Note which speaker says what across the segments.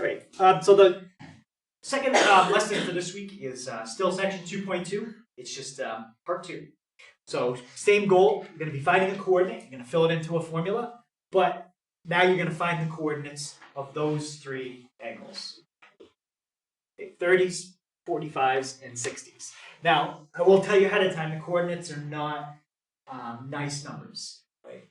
Speaker 1: Great. So the second lesson for this week is still section 2.2. It's just part 2. So same goal. You're going to be finding a coordinate. You're going to fill it into a formula. But now you're going to find the coordinates of those 3 angles. Okay, 30s, 45s, and 60s. Now, I will tell you ahead of time, the coordinates are not nice numbers. Right?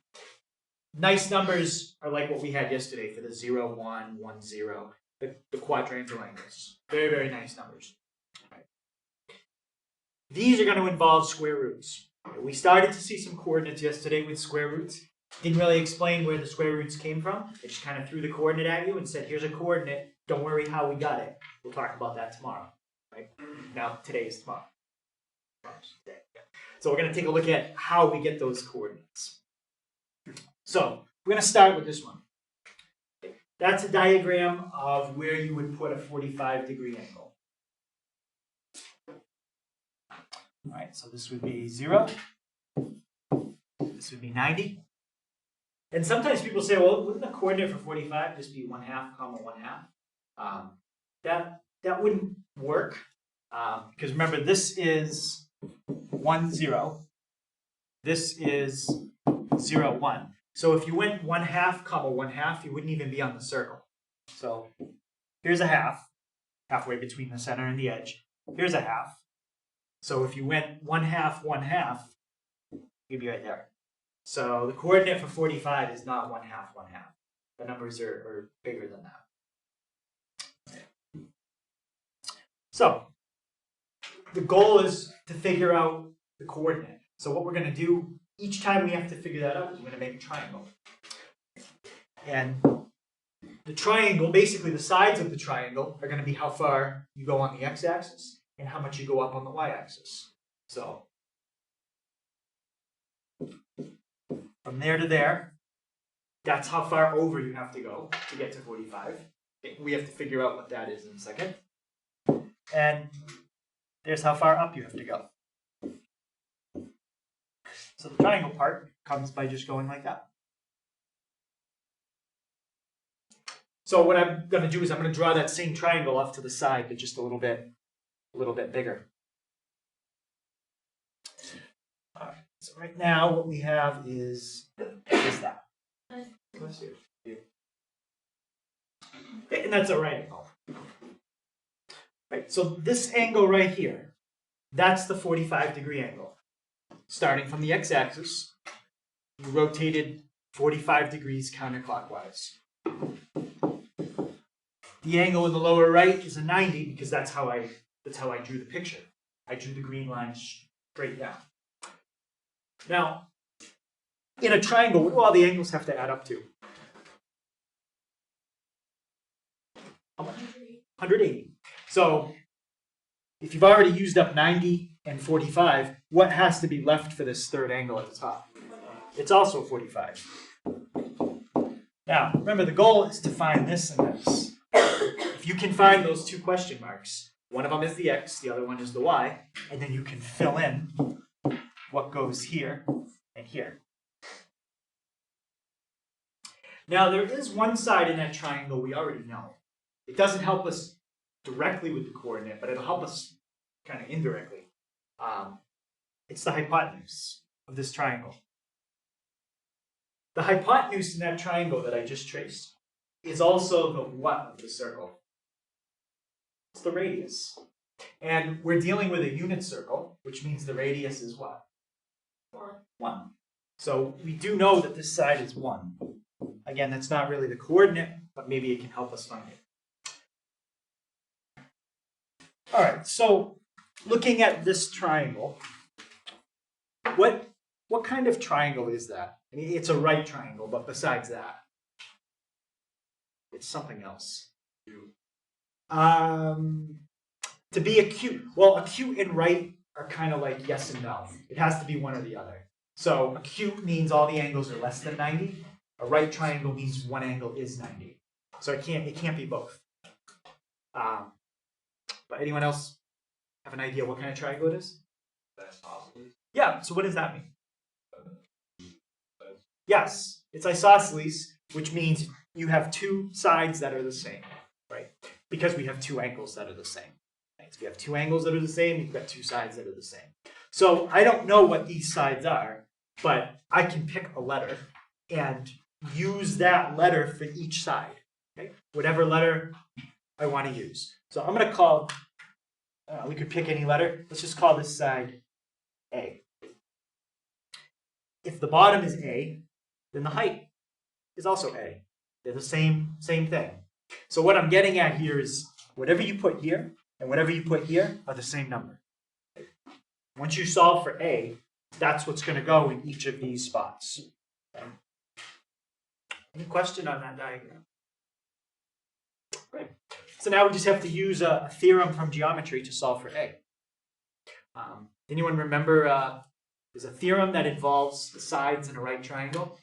Speaker 1: Nice numbers are like what we had yesterday for the 0, 1, 1, 0, the quadrangle angles. Very, very nice numbers. Right. These are going to involve square roots. We started to see some coordinates yesterday with square roots. Didn't really explain where the square roots came from. They just kind of threw the coordinate at you and said, here's a coordinate. Don't worry how we got it. We'll talk about that tomorrow. Right? Now, today is tomorrow. So we're going to take a look at how we get those coordinates. So we're going to start with this one. That's a diagram of where you would put a 45-degree angle. All right, so this would be 0. This would be 90. And sometimes people say, well, wouldn't the coordinate for 45 just be 1/2, 1/2? That wouldn't work. Because remember, this is 1, 0. This is 0, 1. So if you went 1/2, 1/2, you wouldn't even be on the circle. So here's a half, halfway between the center and the edge. Here's a half. So if you went 1/2, 1/2, you'd be right there. So the coordinate for 45 is not 1/2, 1/2. The numbers are bigger than that. So the goal is to figure out the coordinate. So what we're going to do, each time we have to figure that out, is we're going to make a triangle. And the triangle, basically the sides of the triangle, are going to be how far you go on the x-axis and how much you go up on the y-axis. So from there to there, that's how far over you have to go to get to 45. We have to figure out what that is in a second. And there's how far up you have to go. So the triangle part comes by just going like that. So what I'm going to do is I'm going to draw that same triangle off to the side, but just a little bit bigger. All right. So right now what we have is that. And that's a right angle. Right. So this angle right here, that's the 45-degree angle. Starting from the x-axis, you rotated 45 degrees counterclockwise. The angle in the lower right is a 90 because that's how I drew the picture. I drew the green line straight down. Now, in a triangle, what do all the angles have to add up to? How much? 180. So if you've already used up 90 and 45, what has to be left for this third angle at the top? It's also 45. Now, remember, the goal is to find this and this. If you can find those 2 question marks, one of them is the x, the other one is the y, and then you can fill in what goes here and here. Now, there is one side in that triangle we already know. It doesn't help us directly with the coordinate, but it'll help us kind of indirectly. It's the hypotenuse of this triangle. The hypotenuse in that triangle that I just traced is also the what of the circle. It's the radius. And we're dealing with a unit circle, which means the radius is what? 1. So we do know that this side is 1. Again, that's not really the coordinate, but maybe it can help us find it. All right, so looking at this triangle, what kind of triangle is that? I mean, it's a right triangle, but besides that, it's something else. To be acute, well, acute and right are kind of like yes and no. It has to be one or the other. So acute means all the angles are less than 90. A right triangle means one angle is 90. So it can't be both. But anyone else have an idea what kind of triangle it is? Isosceles. Yeah, so what does that mean? Yes, it's isosceles, which means you have 2 sides that are the same. right? Because we have two angles that are the same. Right? If you have two angles that are the same, you've got two sides that are the same. So I don't know what these sides are, but I can pick a letter and use that letter for each side. Okay? Whatever letter I want to use. So I'm going to call, we could pick any letter. Let's just call this side A. If the bottom is A, then the height is also A. They're the same thing. So what I'm getting at here is whatever you put here and whatever you put here are the same number. Once you solve for A, that's what's going to go in each of these spots. Okay. Any question on that diagram? Great. So now we just have to use a theorem from geometry to solve for A. Anyone remember there's a theorem that involves the sides in a right triangle?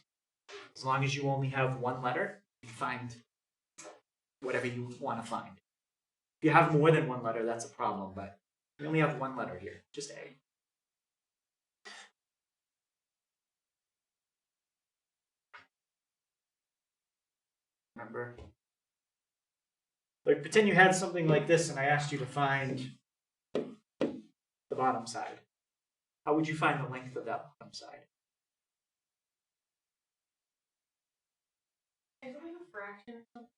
Speaker 1: As long as you only have one letter, you can find whatever you want to find. If you have more than one letter, that's a problem, but we only have one letter here, just A. Remember? Like, pretend you had something like this and I asked you to find the bottom side. How would you find the length of that bottom side?
Speaker 2: Is it like a fraction or something?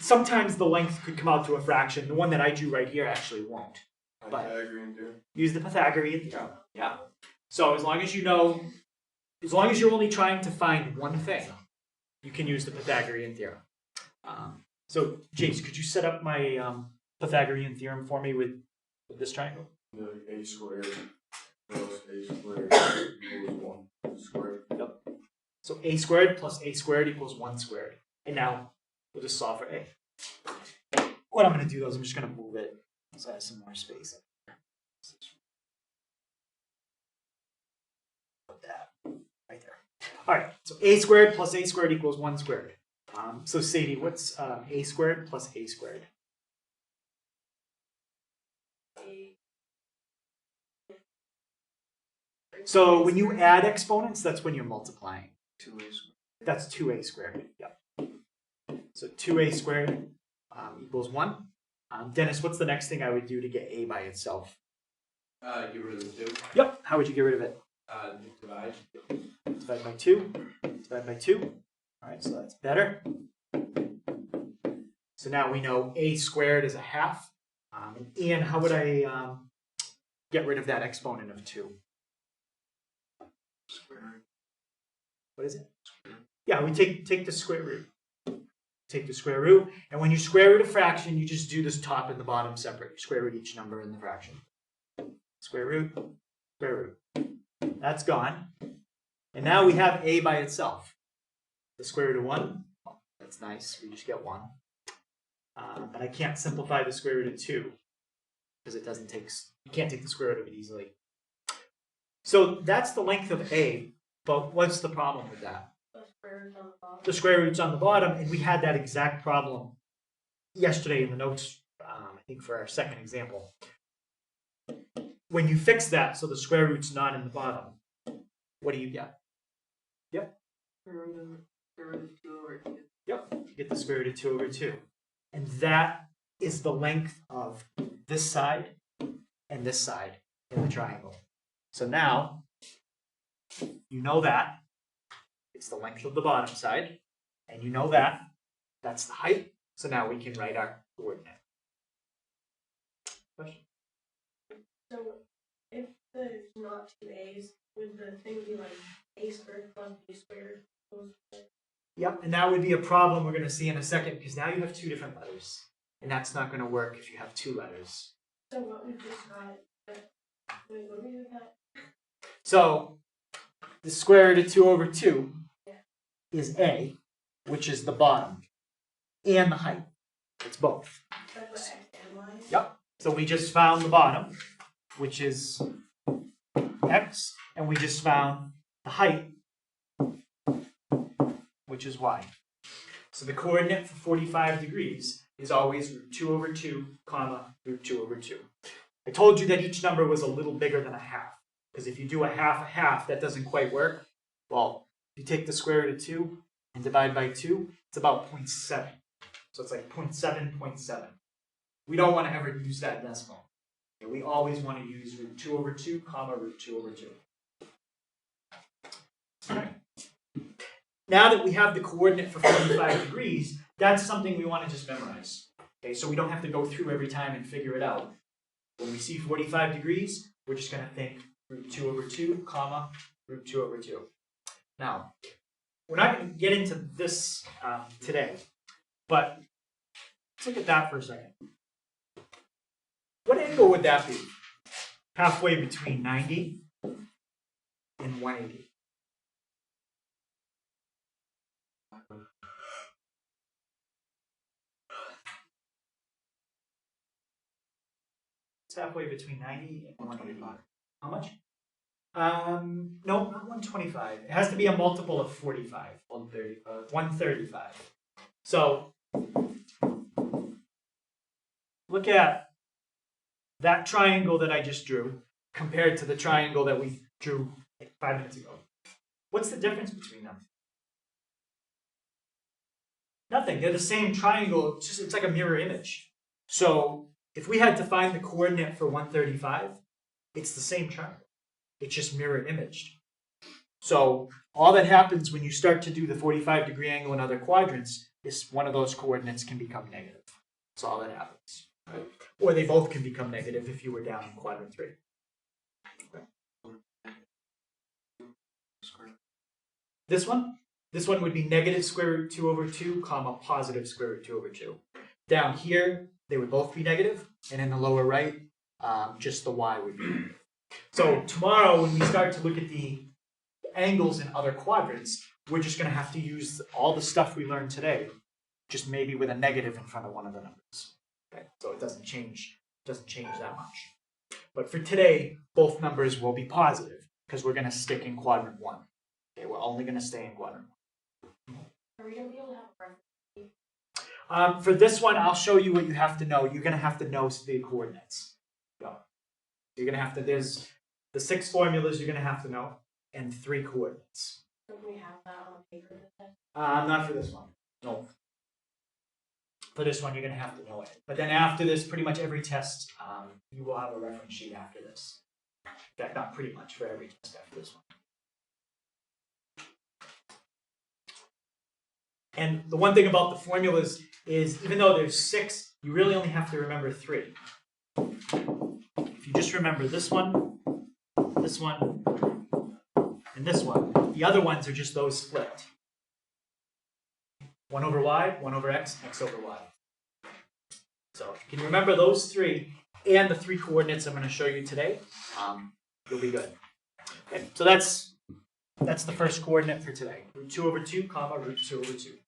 Speaker 1: Sometimes the length could come out to a fraction. The one that I drew right here actually won't.
Speaker 3: Pythagorean theorem.
Speaker 1: Use the Pythagorean theorem. Yeah. So as long as you know, as long as you're only trying to find one thing, you can use the Pythagorean theorem. So James, could you set up my Pythagorean theorem for me with this triangle?
Speaker 3: A squared plus A squared equals 1 squared.
Speaker 1: Yep. So A squared plus A squared equals 1 squared. And now we'll just solve for A. What I'm going to do though is I'm just going to move it so I have some more space. Put that right there. All right, so A squared plus A squared equals 1 squared. So Sadie, what's A squared plus A squared? So when you add exponents, that's when you're multiplying.
Speaker 3: 2A squared.
Speaker 1: That's 2A squared. Yep. So 2A squared equals 1. Dennis, what's the next thing I would do to get A by itself?
Speaker 4: Get rid of the 2.
Speaker 1: Yep. How would you get rid of it?
Speaker 4: Divide.
Speaker 1: Divide by 2. Divide by 2. All right, so that's better. So now we know A squared is a half. And Ian, how would I get rid of that exponent of 2?
Speaker 3: Squared.
Speaker 1: What is it? Yeah, we take the square root. Take the square root, and when you square root a fraction, you just do this top and the bottom separate. You square root each number in the fraction. Square root, square root. That's gone. And now we have A by itself. The square root of 1, oh, that's nice, we just get 1. But I can't simplify the square root of 2, because it doesn't take, you can't take the square root of it easily. So that's the length of A, but what's the problem with that? The square root's on the bottom, and we had that exact problem yesterday in the notes, I think for our second example. When you fix that so the square root's not in the bottom, what do you get? Yep. Yep, you get the square root of 2 over 2. And that is the length of this side and this side in the triangle. So now, you know that. It's the length of the bottom side, and you know that. That's the height. So now we can write our coordinate. Question?
Speaker 2: So if there's not 2 A's, would the thing be like A squared plus B squared?
Speaker 1: Yep, and that would be a problem we're going to see in a second, because now you have 2 different letters. And that's not going to work if you have 2 letters.
Speaker 2: So what would describe that? Wait, what would we do with that?
Speaker 1: So the square root of 2 over 2 is A, which is the bottom, and the height. It's both.
Speaker 2: That's what X and Y is?
Speaker 1: Yep. So we just found the bottom, which is X, and we just found the height, which is Y. So the coordinate for 45 degrees is always root 2 over 2, comma, root 2 over 2. I told you that each number was a little bigger than a half, because if you do a half, that doesn't quite work. Well, if you take the square root of 2, and divide by 2, it's about 0.7. So it's like 0.7, 0.7. We don't want to ever use that decimal. Okay, we always want to use root 2 over 2, comma, root 2 over 2. All right. Now that we have the coordinate for 45 degrees, that's something we want to just memorize. Okay, so we don't have to go through every time and figure it out. When we see 45 degrees, we're just going to think root 2 over 2, comma, root 2 over 2. Now, we're not going to get into this today, but let's look at that for a second. What angle would that be? Halfway between 90 and 180. It's halfway between 90 and 185. How much? No, not 125. It has to be a multiple of 45.
Speaker 4: 135.
Speaker 1: 135. So, look at that triangle that I just drew compared to the triangle that we drew 5 minutes ago. What's the difference between them? Nothing. They're the same triangle. It's like a mirror image. So, if we had to find the coordinate for 135, it's the same triangle. It's just mirror imaged. So all that happens when you start to do the 45-degree angle in other quadrants is one of those coordinates can become negative. That's all that happens. Right? Or they both can become negative if you were down in quadrant 3. Okay. This one would be negative square root 2 over 2, comma, positive square root 2 over 2. Down here, they would both be negative, and in the lower right, just the y would be negative. So tomorrow, when we start to look at the angles in other quadrants, we're just going to have to use all the stuff we learned today, just maybe with a negative in front of one of the numbers. Okay? So it doesn't change that much. But for today, both numbers will be positive because we're going to stick in quadrant 1. Okay, we're only going to stay in quadrant 1.
Speaker 2: Are we going to be able to have a reference?
Speaker 1: For this one, I'll show you what you have to know. You're going to have to know the coordinates. You're going to have to, there's the 6 formulas you're going to have to know, and 3 coordinates.
Speaker 2: Don't we have that on paper?
Speaker 1: Not for this one. No. For this one, you're going to have to know it. But then after this, pretty much every test, you will have a reference sheet after this. In fact, not pretty much, for every test after this one. And the one thing about the formulas is, even though there's 6, you really only have to remember 3. If you just remember this one, and this one, the other ones are just those flipped. 1 over y, 1 over x, x over y. So if you can remember those 3 and the 3 coordinates I'm going to show you today, you'll be good. Okay, so that's the first coordinate for today. Root 2 over 2, comma, root 2 over 2.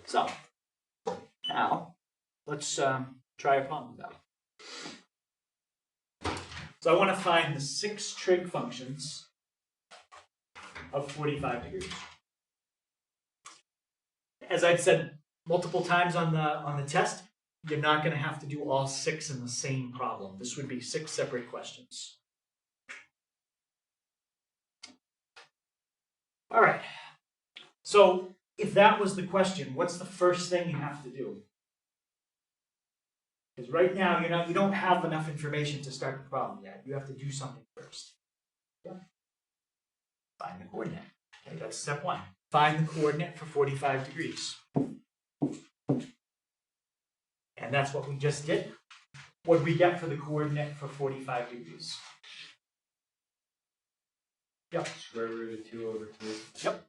Speaker 1: So, now, let's try a problem with that. So I want to find the 6 trig functions of 45 degrees. As I've said multiple times on the test, you're not going to have to do all 6 in the same problem. This would be 6 separate questions. All right. So if that was the question, what's the first thing you have to do? Because right now you don't have enough information to start the problem yet. You have to do something first. Yeah. Find the coordinate. Okay, that's step 1. Find the coordinate for 45 degrees. And that's what we just did. What did we get for the coordinate for 45 degrees? Yep.
Speaker 4: Square root of 2 over 2.
Speaker 1: Yep.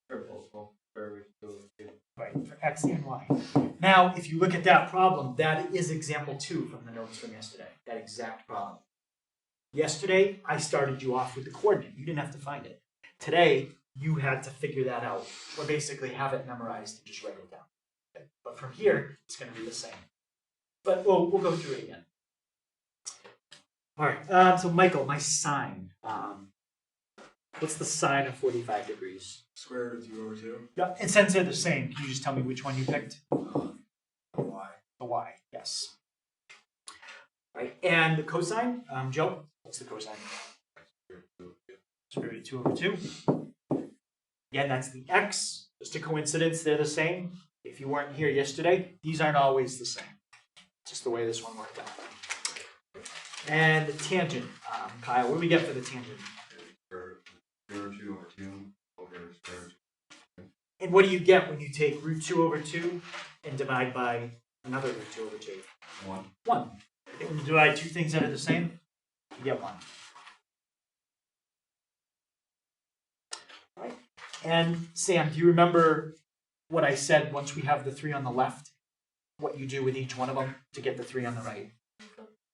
Speaker 4: Triple square root of 2 over 2.
Speaker 1: Right, for x and y. Now, if you look at that problem, that is example 2 from the notes from yesterday. That exact problem. Yesterday, I started you off with the coordinate. You didn't have to find it. Today, you had to figure that out, or basically have it memorized and just write it down. Okay? But from here, it's going to be the same. But we'll go through it again. All right, so Michael, my sine. What's the sine of 45 degrees?
Speaker 3: Square root of 2 over 2.
Speaker 1: Yeah, and since they're the same, can you just tell me which one you picked?
Speaker 3: Y.
Speaker 1: The y, yes. All right, and the cosine, Joe, what's the cosine? Square root of 2 over 2. Again, that's the x. Just a coincidence, they're the same. If you weren't here yesterday, these aren't always the same. Just the way this one worked out. And the tangent. Kyle, what do we get for the tangent?
Speaker 3: Square root 2 over 2 over square root.
Speaker 1: And what do you get when you take root 2 over 2 and divide by another root 2 over 2?
Speaker 3: 1.
Speaker 1: 1. When you divide two things that are the same, you get 1. Right. And Sam, do you remember what I said once we have the 3 on the left? What you do with each one of them to get the 3 on the right?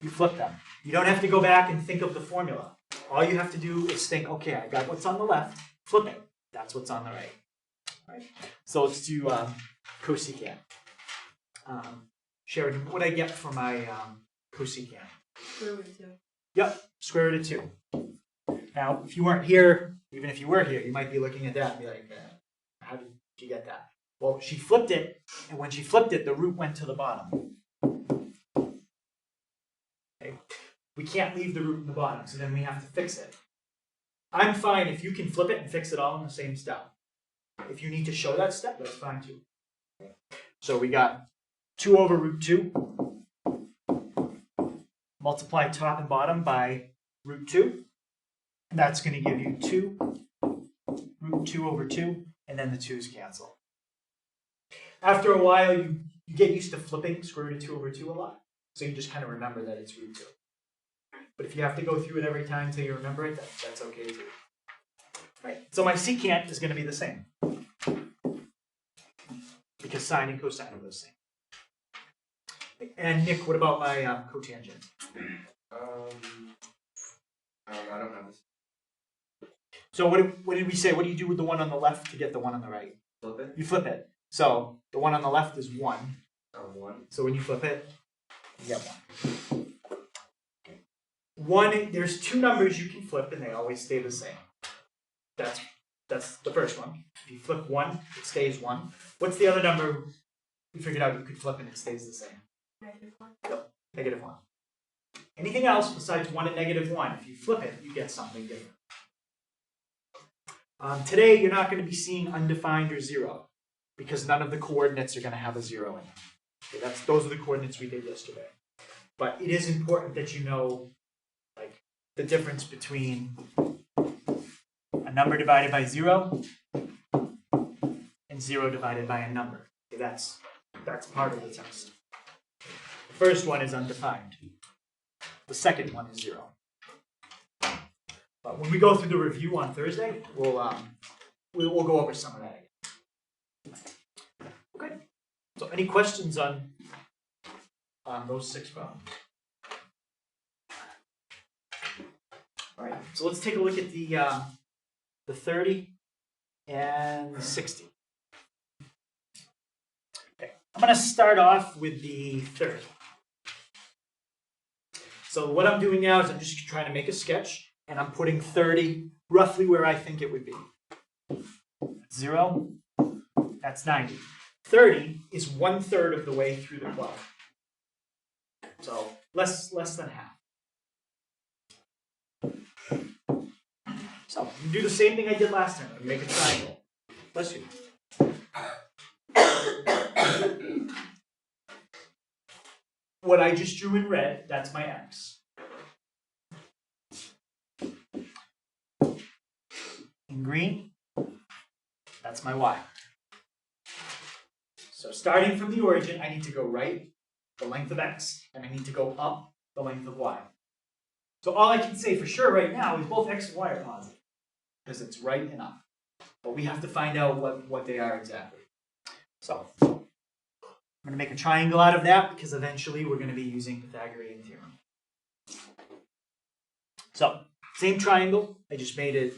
Speaker 1: You flip them. You don't have to go back and think of the formula. All you have to do is think, okay, I got what's on the left, flip it. That's what's on the right. Right. So let's do cosecant. Sheridan, what do I get for my cosecant?
Speaker 2: Square root of 2.
Speaker 1: Yep, square root of 2. Now, if you weren't here, even if you were here, you might be looking at that and be like, how did you get that? Well, she flipped it, and when she flipped it, the root went to the bottom. Okay. We can't leave the root in the bottom, so then we have to fix it. I'm fine if you can flip it and fix it all in the same step. If you need to show that step, that's fine too. So we got 2 over root 2. Multiply top and bottom by root 2. And that's going to give you 2 root 2 over 2, and then the 2's cancel. After a while, you get used to flipping square root of 2 over 2 a lot. So you just kind of remember that it's root 2. But if you have to go through it every time until you remember it, that's okay too. Right. So my secant is going to be the same. Because sine and cosine are the same. And Nick, what about my cotangent?
Speaker 4: I don't have this.
Speaker 1: So what did we say? What do you do with the one on the left to get the one on the right?
Speaker 4: Flip it.
Speaker 1: You flip it. So the one on the left is 1.
Speaker 4: 1.
Speaker 1: So when you flip it, you get 1. There's 2 numbers you can flip and they always stay the same. That's the first one. If you flip 1, it stays 1. What's the other number we figured out you could flip and it stays the same?
Speaker 2: -1.
Speaker 1: Yep, -1. Anything else besides 1 and -1, if you flip it, you get something different. Today, you're not going to be seeing undefined or 0 because none of the coordinates are going to have a 0 in them. Okay, those are the coordinates we did yesterday. But it is important that you know the difference between a number divided by 0 and 0 divided by a number. Okay, that's part of the test. The first one is undefined. The second one is 0. But when we go through the review on Thursday, we'll go over some of that again. Okay. So any questions on those 6 problems? All right. So let's take a look at the 30 and 60. Okay. I'm going to start off with the 30. So what I'm doing now is I'm just trying to make a sketch, and I'm putting 30 roughly where I think it would be. 0, that's 90. 30 is 1/3 of the way through the 12. So less than half. So you do the same thing I did last time. You make a triangle. Bless you. What I just drew in red, that's my x. In green, that's my y. So starting from the origin, I need to go right the length of x, and I need to go up the length of y. So all I can say for sure right now is both x and y are positive, because it's right and up. But we have to find out what they are exactly. So I'm going to make a triangle out of that, because eventually we're going to be using Pythagorean Theorem. So same triangle, I just made it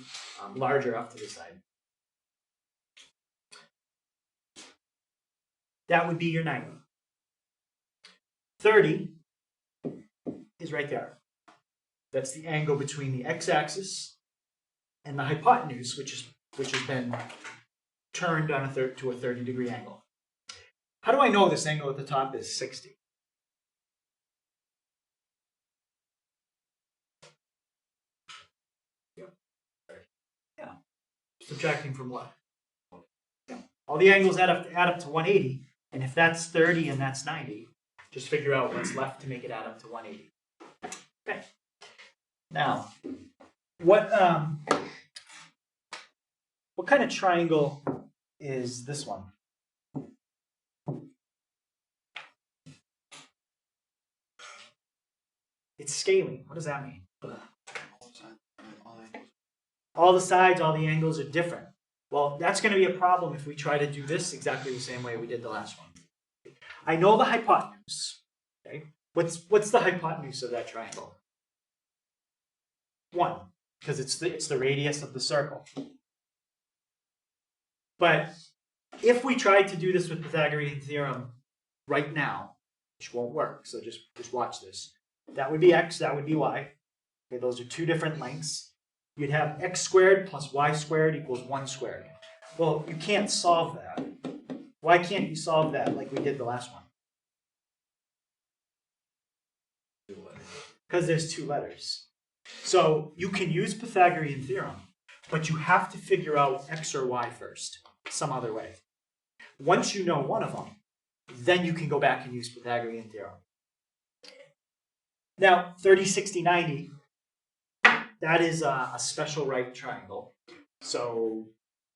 Speaker 1: larger up to the side. That would be your 90. 30 is right there. That's the angle between the x-axis and the hypotenuse, which has been turned on to a 30-degree angle. How do I know this angle at the top is 60? Subtracting from what? All the angles add up to 180, and if that's 30 and that's 90, just figure out what's left to make it add up to 180. Okay. Now, what kind of triangle is this one? It's scaling. What does that mean? All the sides, all the angles are different. Well, that's going to be a problem if we try to do this exactly the same way we did the last one. I know the hypotenuse. Okay, what's the hypotenuse of that triangle? 1, because it's the radius of the circle. But if we tried to do this with Pythagorean theorem right now, which won't work, so just watch this. That would be x, that would be y. Okay, those are two different lengths. You'd have x squared plus y squared equals 1 squared. Well, you can't solve that. Why can't you solve that like we did the last one? Because there's 2 letters. So you can use Pythagorean theorem, but you have to figure out x or y first, some other way. Once you know one of them, then you can go back and use Pythagorean theorem. Now, 30, 60, 90, that is a special right triangle. So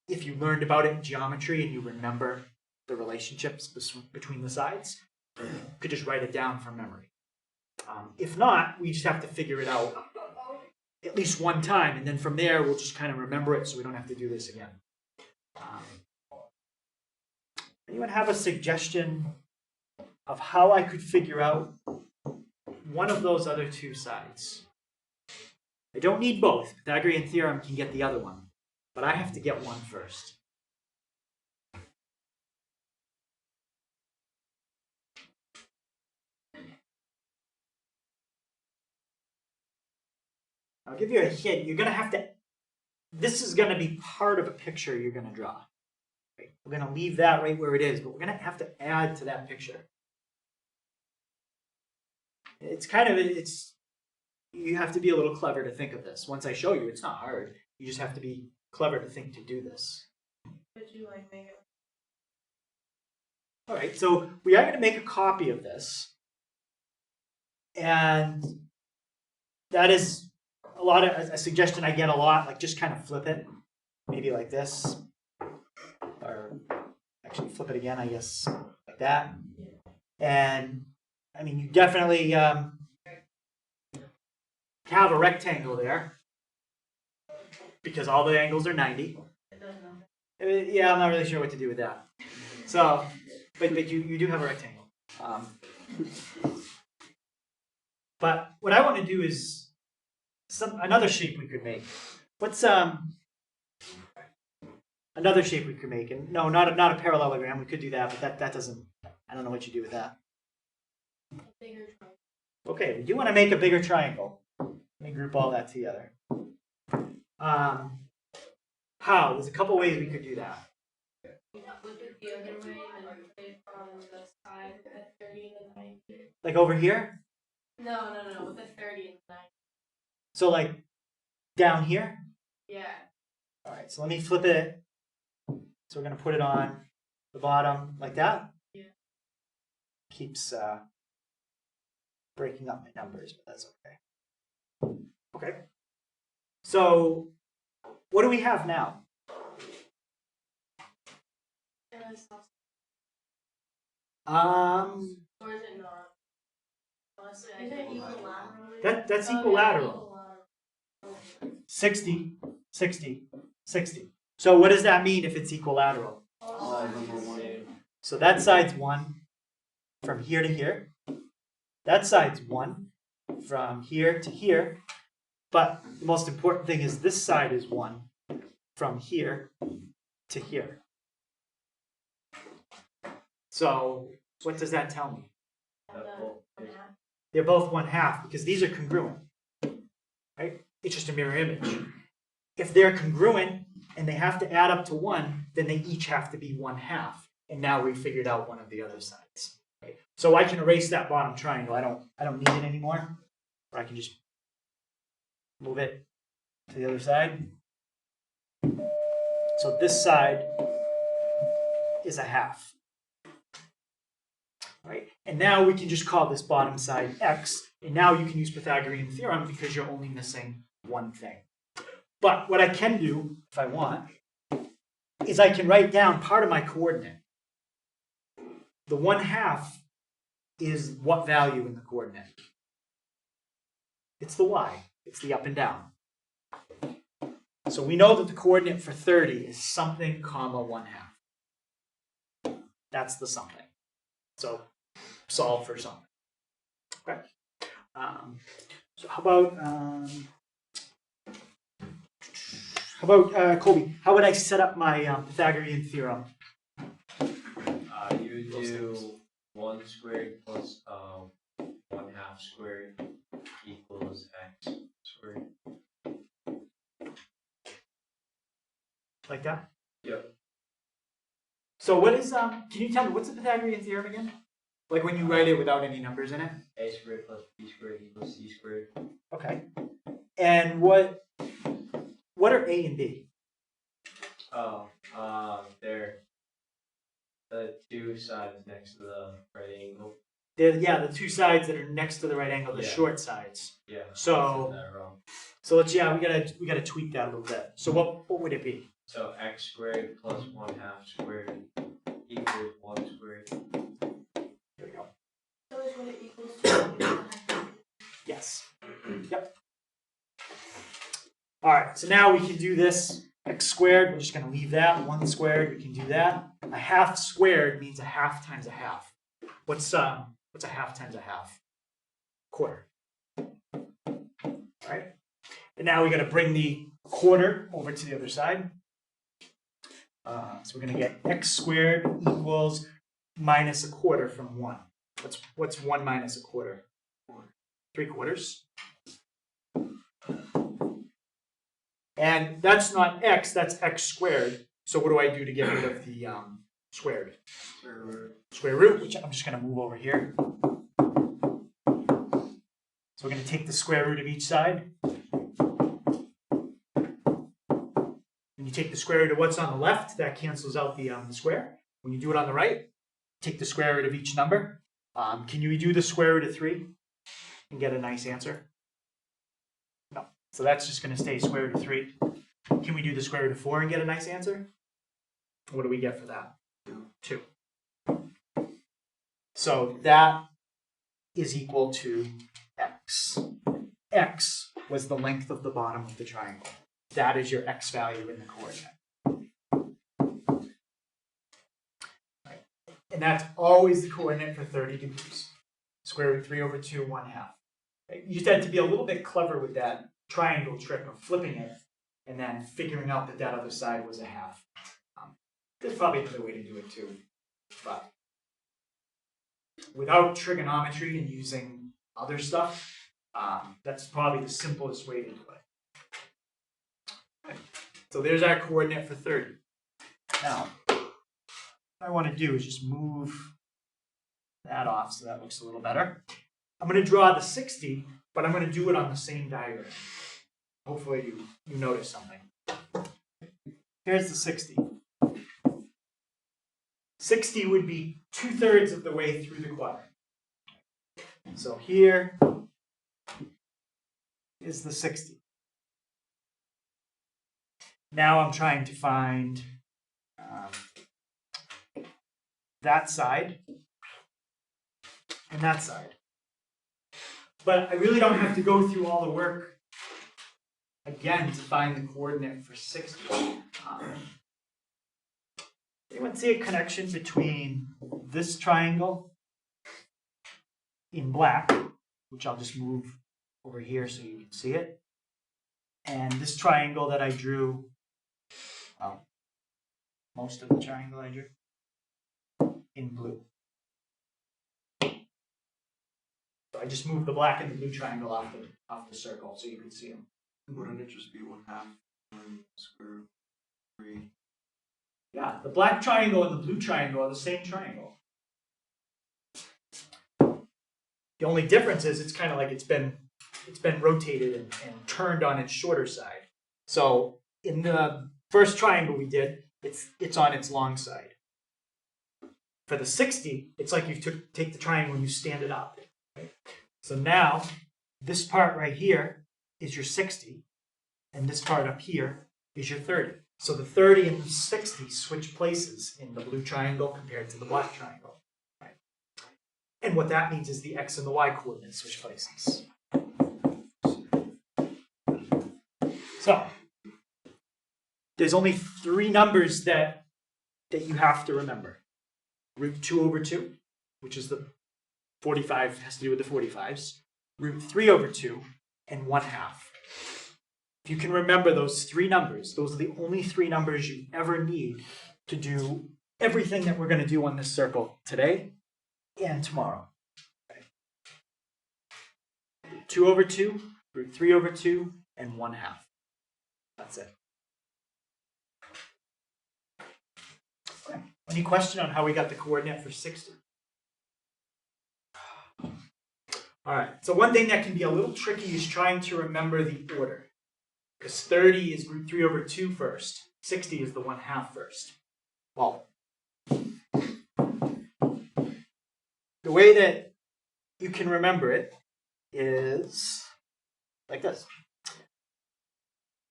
Speaker 1: if you learned about it in geometry and you remember the relationships between the sides, you could just write it down from memory. If not, we just have to figure it out at least one time, and then from there we'll just kind of remember it so we don't have to do this again. Anyone have a suggestion of how I could figure out one of those other 2 sides? I don't need both. Pythagorean theorem can get the other one, but I have to get one first. I'll give you a hint. You're going to have to, this is going to be part of a picture you're going to draw. Right? We're going to leave that right where it is, but we're going to have to add to that picture. It's kind of, you have to be a little clever to think of this. Once I show you, it's not hard. You just have to be clever to think to do this.
Speaker 2: Could you make it?
Speaker 1: All right, so we are going to make a copy of this. And that is a suggestion I get a lot, like just kind of flip it. Maybe like this. Or actually flip it again, I guess, like that. And I mean, you definitely have a rectangle there because all the angles are 90.
Speaker 2: It does nothing.
Speaker 1: Yeah, I'm not really sure what to do with that. So, but you do have a rectangle. But what I want to do is another shape we could make. What's another shape we could make? And no, not a parallelogram. We could do that, but that doesn't. I don't know what you do with that.
Speaker 2: Bigger triangle.
Speaker 1: Okay, we do want to make a bigger triangle. Let me group all that together. How? There's a couple ways we could do that.
Speaker 2: You flip it the other way and put it on the side at 30 and 90.
Speaker 1: Like over here?
Speaker 2: No, with the 30 and 90.
Speaker 1: So like down here?
Speaker 2: Yeah.
Speaker 1: All right, so let me flip it. So we're going to put it on the bottom like that.
Speaker 2: Yeah.
Speaker 1: Keeps breaking up my numbers, but that's okay. Okay. So what do we have now?
Speaker 2: Or is it not? Honestly, is it equilateral?
Speaker 1: That's equilateral. 60, 60, 60. So what does that mean if it's equilateral? So that side's 1 from here to here. That side's 1 from here to here. But the most important thing is this side is 1 from here to here. So what does that tell me? They're both 1/2 because these are congruent. Right? It's just a mirror image. If they're congruent and they have to add up to 1, then they each have to be 1/2. And now we figured out one of the other sides. Right? So I can erase that bottom triangle. I don't need it anymore. Or I can just move it to the other side. So this side is a half. Right? And now we can just call this bottom side x, and now you can use Pythagorean theorem because you're only missing one thing. But what I can do, if I want, is I can write down part of my coordinate. The 1/2 is what value in the coordinate? It's the y. It's the up and down. So we know that the coordinate for 30 is something comma 1/2. That's the something. So solve for something. Okay. So how about Colby? How would I set up my Pythagorean theorem?
Speaker 4: You would do 1 squared plus 1/2 squared equals x squared.
Speaker 1: Like that?
Speaker 4: Yep.
Speaker 1: So what is can you tell me what's the Pythagorean theorem again? Like when you write it without any numbers in it?
Speaker 4: A squared plus b squared equals c squared.
Speaker 1: Okay. And what are A and B?
Speaker 4: Oh, they're the two sides next to the right angle.
Speaker 1: The two sides that are next to the right angle, the
Speaker 4: Yeah.
Speaker 1: short sides.
Speaker 4: Yeah.
Speaker 1: So-
Speaker 4: I said that wrong.
Speaker 1: So let's we gotta tweak that a little bit. So what would it be?
Speaker 4: So x squared plus 1/2 squared equals 1 squared.
Speaker 1: There we go.
Speaker 2: So is what it equals to.
Speaker 1: Yes. Yep. All right. So now we can do this x squared. We're just gonna leave that 1 squared. We can do that. A half squared means a half times a half. What's a half times a half? Quarter. All right. And now we got to bring the quarter over to the other side. So we're going to get x squared equals minus a quarter from 1. What's 1 minus a quarter? 3/4. And that's not x, that's x squared. So what do I do to get rid of the squared? Square root, which I'm just going to move over here. So we're going to take the square root of each side. When you take the square root of what's on the left, that cancels out the square. When you do it on the right, take the square root of each number. Can you do the square root of 3 and get a nice answer? No. So that's just going to stay square root of 3. Can we do the square root of 4 and get a nice answer? What do we get for that? 2. So that is equal to x. X was the length of the bottom of the triangle. That is your x value in the coordinate. Right. And that's always the coordinate for 30 degrees. Square root of 3/2, 1/2. Right. You just had to be a little bit clever with that triangle trick of flipping it and then figuring out that that other side was a half. There's probably another way to do it too. But without trigonometry and using other stuff, that's probably the simplest way to do it. Okay. So there's our coordinate for 30. Now, what I want to do is just move that off so that looks a little better. I'm going to draw the 60, but I'm going to do it on the same diagram. Hopefully you notice something. Here's the 60. 60 would be 2/3 of the way through the quadrant. So here is the 60. Now I'm trying to find that side and that side. But I really don't have to go through all the work again to find the coordinate for 60. Anyone see a connection between this triangle in black, which I'll just move over here so you can see it, and this triangle that I drew, well, most of the triangle I drew, in blue. So I just moved the black and the blue triangle off the circle so you can see them.
Speaker 3: Wouldn't it just be 1/2 square root of 3?
Speaker 1: Yeah, the black triangle and the blue triangle are the same triangle. The only difference is it's kind of like it's been rotated and turned on its shorter side. So in the first triangle we did, it's on its long side. For the 60, it's like you take the triangle and you stand it up. Right? So now, this part right here is your 60, and this part up here is your 30. So the 30 and the 60 switch places in the blue triangle compared to the black triangle. Right? And what that means is the x and the y coordinates switch places. So, there's only 3 numbers that you have to remember. Root 2 over 2, which is the 45, has to do with the 45s. Root 3 over 2, and 1/2. If you can remember those 3 numbers, those are the only 3 numbers you ever need to do everything that we're going to do on this circle today and tomorrow. Okay. Root 2 over 2, root 3 over 2, and 1/2. That's it. Okay. Any question on how we got the coordinate for 60? All right, so one thing that can be a little tricky is trying to remember the order. Because 30 is root 3 over 2 first. 60 is the 1/2 first. Well, the way that you can remember it is like this.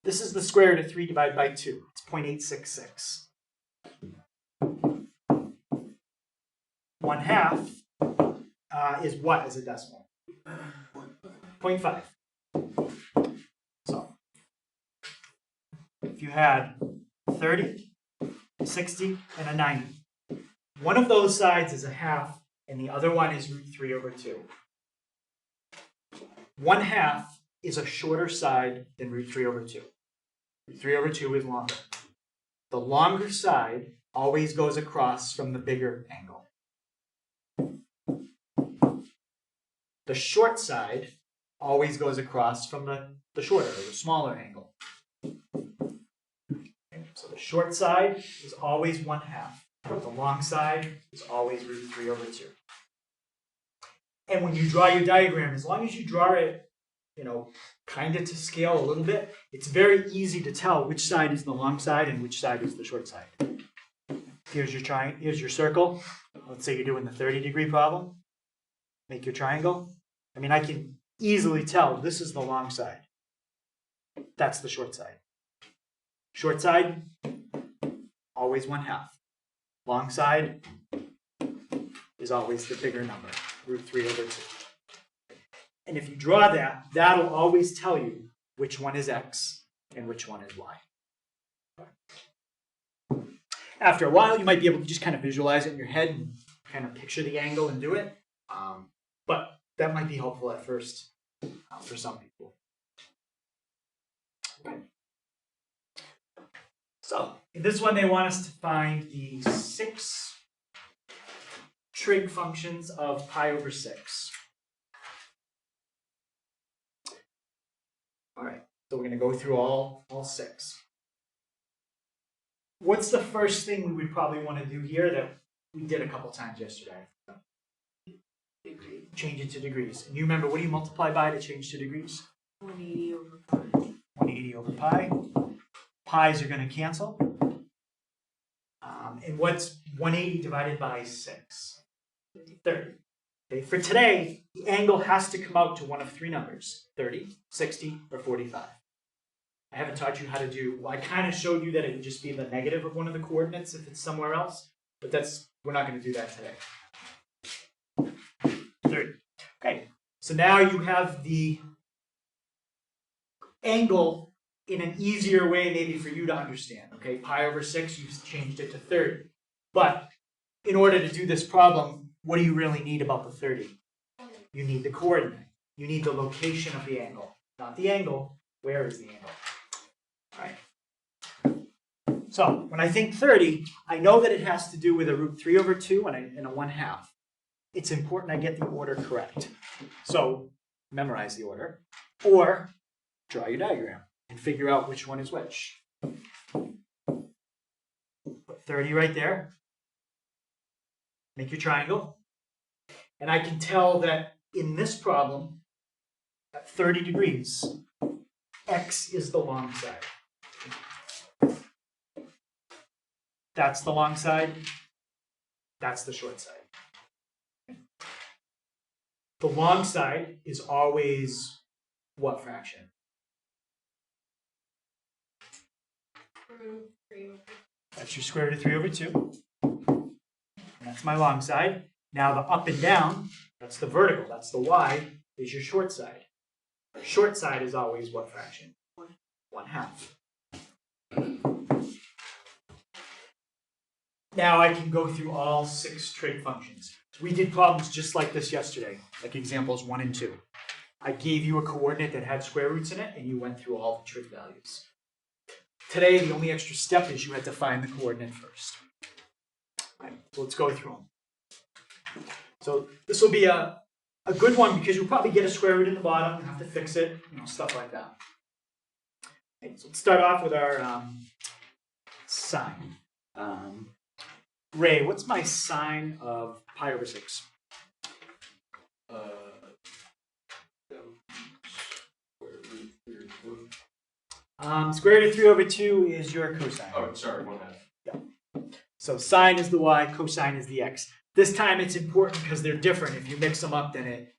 Speaker 1: This is the square root of 3 divided by 2. It's 0.866. 1/2 is what as a decimal? 0.5. So, if you had 30, 60, and a 90, one of those sides is a 1/2, and the other one is root 3 over 2. 1/2 is a shorter side than root 3 over 2. Root 3 over 2 is longer. The longer side always goes across from the bigger angle. The short side always goes across from the shorter or the smaller angle. Okay, so the short side is always 1/2. The long side is always root 3 over 2. And when you draw your diagram, as long as you draw it, kind of to scale a little bit, it's very easy to tell which side is the long side and which side is the short side. Here's your circle. Let's say you're doing the 30-degree problem. Make your triangle. I mean, I can easily tell this is the long side. That's the short side. Short side, always 1/2. Long side is always the bigger number, root 3 over 2. And if you draw that, that'll always tell you which one is x and which one is y. After a while, you might be able to just kind of visualize it in your head and kind of picture the angle and do it. But that might be helpful at first for some people. Okay. So, in this one, they want us to find the 6 trig functions of pi over 6. All right, so we're going to go through all 6. What's the first thing we would probably want to do here that we did a couple times yesterday? Change it to degrees. And you remember, what do you multiply by to change to degrees?
Speaker 2: 180 over pi.
Speaker 1: 180 over pi. Pi's are going to cancel. And what's 180 divided by 6? 30. Okay, for today, the angle has to come out to one of 3 numbers, 30, 60, or 45. I haven't taught you how to do, well, I kind of showed you that it would just be the negative of one of the coordinates if it's somewhere else, but we're not going to do that today. 30. Okay, so now you have the angle in an easier way maybe for you to understand. Okay, pi over 6, you've changed it to 30. But in order to do this problem, what do you really need about the 30? You need the coordinate. You need the location of the angle. Not the angle, where is the angle? All right. So when I think 30, I know that it has to do with a root 3 over 2 and a 1/2. It's important I get the order correct. So memorize the order, or draw your diagram and figure out which one is which. Put 30 right there. Make your triangle. And I can tell that in this problem, at 30 degrees, x is the long side. That's the long side. That's the short side. The long side is always what fraction?
Speaker 2: Root 3 over.
Speaker 1: That's your square root of 3 over 2. And that's my long side. Now the up and down, that's the vertical, that's the y, is your short side. Short side is always what fraction? 1/2. Now I can go through all 6 trig functions. So we did problems just like this yesterday, like examples 1 and 2. I gave you a coordinate that had square roots in it, and you went through all the trig values. Today, the only extra step is you had to find the coordinate first. All right, so let's go through them. So this will be a good one because you'll probably get a square root in the bottom and have to fix it, stuff like that. Okay, so let's start off with our sine. Ray, what's my sine of pi over 6? Square root of 3 over 2 is your cosine.
Speaker 3: Oh, sorry, 1/2.
Speaker 1: Yeah. So sine is the y, cosine is the x. This time it's important because they're different. If you mix them up, then it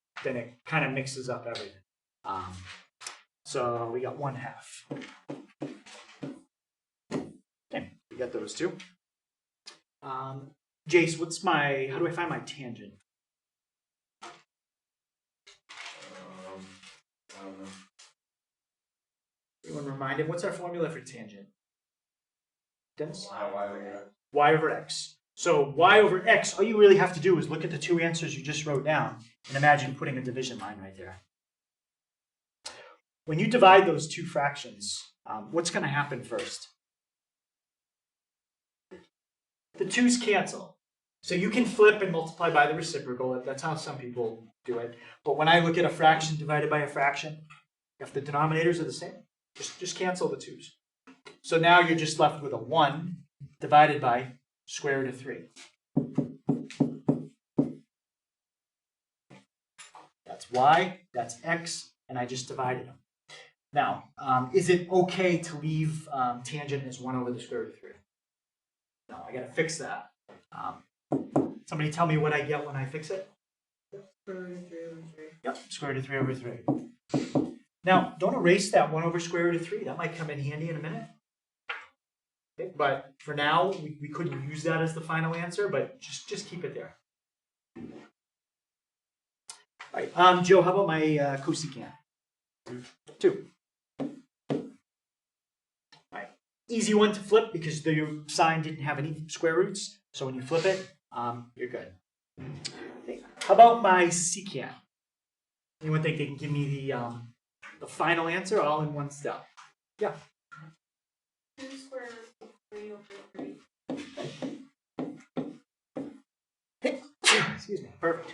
Speaker 1: kind of mixes up everything. So we got 1/2. Okay, we got those two. Jace, how do I find my tangent?
Speaker 3: I don't know.
Speaker 1: Anyone reminded? What's our formula for tangent? Dennis?
Speaker 3: Y
Speaker 1: Y over x. So y over x, all you really have to do is look at the two answers you just wrote down and imagine putting a division line right there. When you divide those two fractions, what's going to happen first? The 2's cancel. So you can flip and multiply by the reciprocal. That's how some people do it. But when I look at a fraction divided by a fraction, if the denominators are the same, just cancel the 2's. So now you're just left with a 1 divided by square root of 3. That's y, that's x, and I just divided them. Now, is it okay to leave tangent as 1 over the square root of 3? No, I got to fix that. Somebody tell me what I get when I fix it?
Speaker 2: Square root of 3 over 3.
Speaker 1: Yep, square root of 3 over 3. Now, don't erase that 1 over square root of 3. That might come in handy in a minute. Okay, but for now, we couldn't use that as the final answer, but just keep it there. All right, Joe, how about my cosecant? 2. All right, easy one to flip because the sine didn't have any square roots. So when you flip it, you're good. Okay. How about my secant? Anyone think they can give me the final answer all in one step? Yeah.
Speaker 2: 2 square root of 3 over 3.
Speaker 1: Excuse me. Perfect.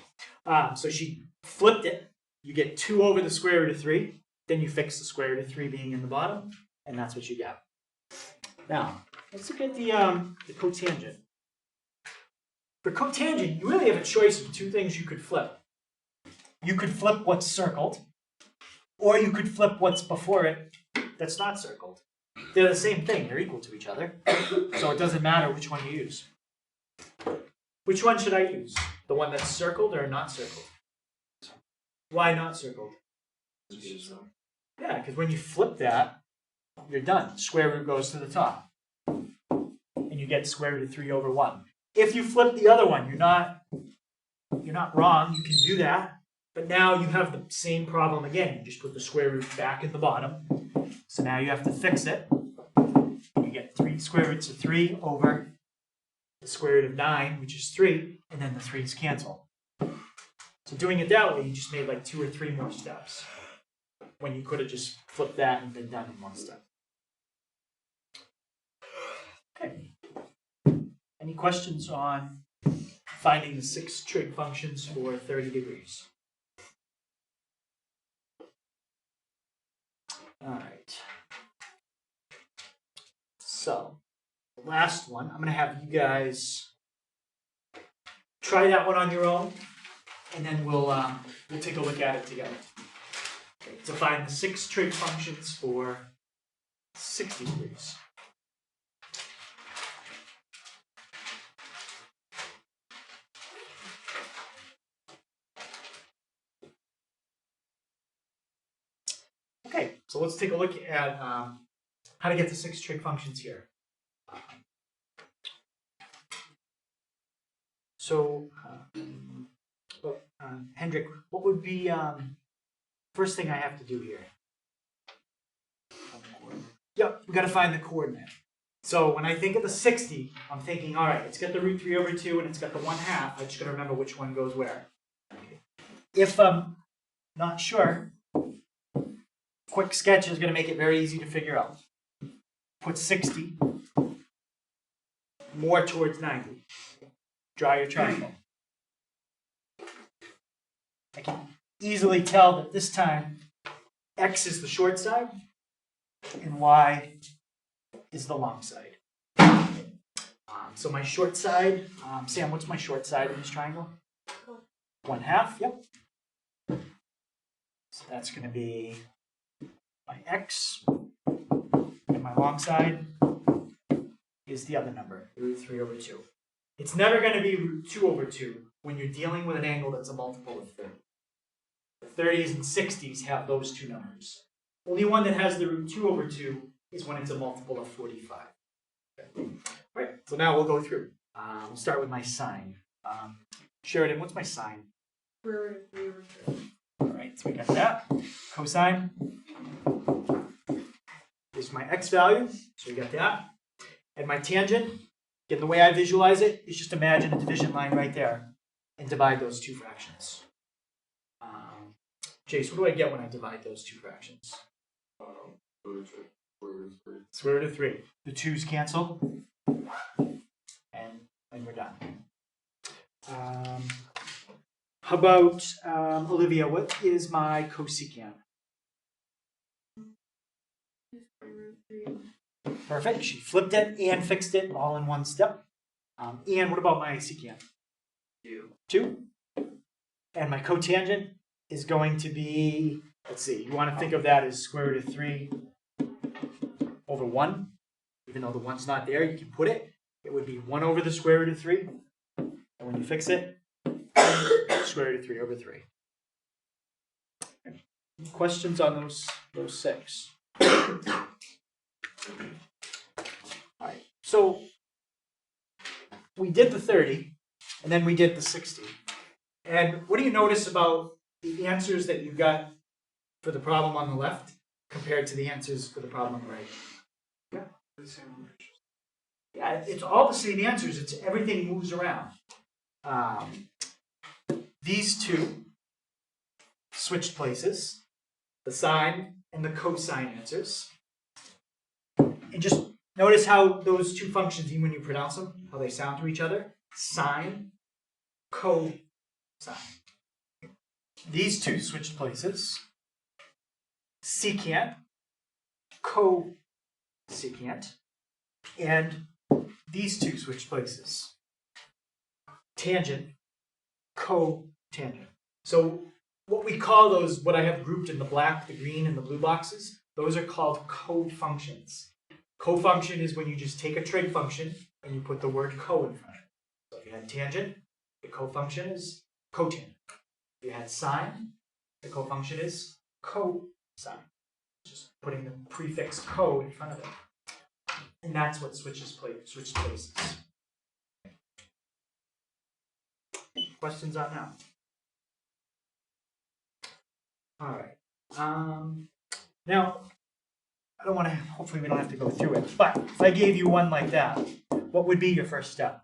Speaker 1: So she flipped it. You get 2 over the square root of 3. Then you fix the square root of 3 being in the bottom, and that's what you get. Now, let's look at the cotangent. For cotangent, you really have a choice of 2 things you could flip. You could flip what's circled, or you could flip what's before it that's not circled. They're the same thing. They're equal to each other. So it doesn't matter which one you use. Which one should I use? The one that's circled or not circled? Why not circled? Yeah, because when you flip that, you're done. Square root goes to the top. And you get square root of 3 over 1. If you flip the other one, you're not wrong. You can do that. But now you have the same problem again. You just put the square root back in the bottom. So now you have to fix it. You get 3 square roots of 3 over the square root of 9, which is 3, and then the 3's cancel. So doing it that way, you just made like 2 or 3 more steps when you could have just flipped that and been done in one step. Okay. Any questions on finding the 6 trig functions for 30 degrees? All right. So, the last one, I'm going to have you guys try that one on your own, and then we'll take a look at it together. Okay, to find the 6 trig functions for 60 degrees. So let's take a look at how to get to six trig functions here. Hendrik, what would be first thing I have to do here? Yep, we got to find the coordinate. So when I think of the 60, I'm thinking, all right, it's got the root 3 over 2 and it's got the 1/2. I just got to remember which one goes where. Okay. If I'm not sure, quick sketch is going to make it very easy to figure out. Put 60 more towards 90. Draw your triangle. I can easily tell that this time x is the short side and y is the long side. So my short side, Sam, what's my short side in this triangle? 1/2, yep. So that's going to be my x, and my long side is the other number, root 3 over 2. It's never going to be root 2 over 2 when you're dealing with an angle that's a multiple of 30. The 30s and 60s have those two numbers. Only one that has the root 2 over 2 is when it's a multiple of 45. Okay. All right, so now we'll go through. We'll start with my sine. Sheridan, what's my sine?
Speaker 2: Square root of 3 over 3.
Speaker 1: All right, so we got that. Cosine is my x value, so we got that. And my tangent, again, the way I visualize it is just imagine a division line right there and divide those two fractions. Jace, what do I get when I divide those two fractions? Square root of 3. The 2's cancel, and we're done. How about Olivia? What is my cosecant?
Speaker 2: Square root of 3.
Speaker 1: Perfect. She flipped it and fixed it all in one step. And what about my secant? 2. And my cotangent is going to be, let's see, you want to think of that as square root of 3 over 1. Even though the 1's not there, you can put it. It would be 1 over the square root of 3. And when you fix it, square root of 3 over 3. Any questions on those 6? All right, so we did the 30, and then we did the 60. And what do you notice about the answers that you got for the problem on the left compared to the answers for the problem on the right? Yeah, it's all the same answers. It's everything moves around. These two switched places, the sine and the cosine answers. And just notice how those two functions, even when you pronounce them, how they sound to each other. Sine, cosine. These two switched places. Secant, cosecant. And these two switched places. Tangent, cotangent. So what we call those, what I have grouped in the black, the green, and the blue boxes, those are called cofunctions. Cofunction is when you just take a trig function and you put the word co in front of it. So if you had tangent, the cofunction is cotangent. If you had sine, the cofunction is cosine. Just putting the prefix co in front of it. And that's what switches places. Questions on that? All right. Now, I don't want to, hopefully we don't have to go through it, but if I gave you one like that, what would be your first step?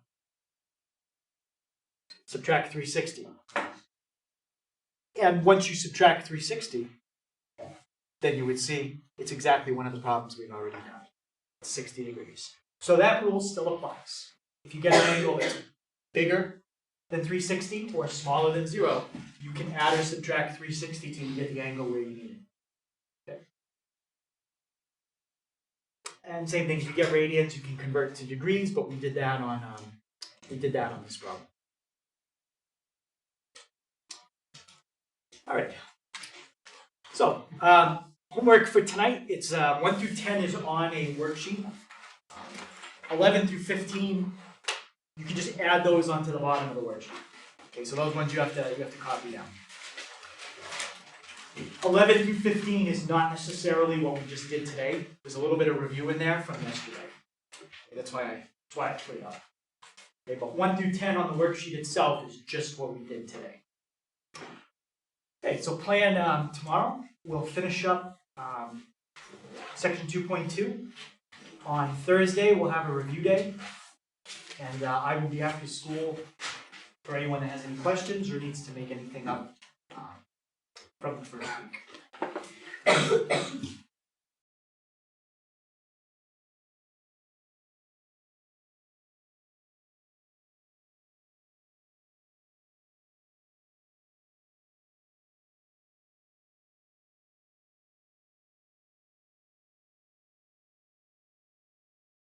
Speaker 1: Subtract 360. And once you subtract 360, then you would see it's exactly one of the problems we've already done. 60 degrees. So that rule still applies. If you get an angle that's bigger than 360 or smaller than 0, you can add or subtract 360 till you get the angle where you need it. Okay. And same thing, if you get radians, you can convert to degrees, but we did that on this problem. All right. So homework for tonight, it's 1 through 10 is on a worksheet. 11 through 15, you can just add those onto the bottom of the worksheet. Okay, so those ones you have to copy down. 11 through 15 is not necessarily what we just did today. There's a little bit of review in there from yesterday. Okay, that's why I put it up. Okay, but 1 through 10 on the worksheet itself is just what we did today. Okay, so plan tomorrow, we'll finish up section 2.2. On Thursday, we'll have a review day, and I will be after school for anyone that has any questions or needs to make anything up from the first week.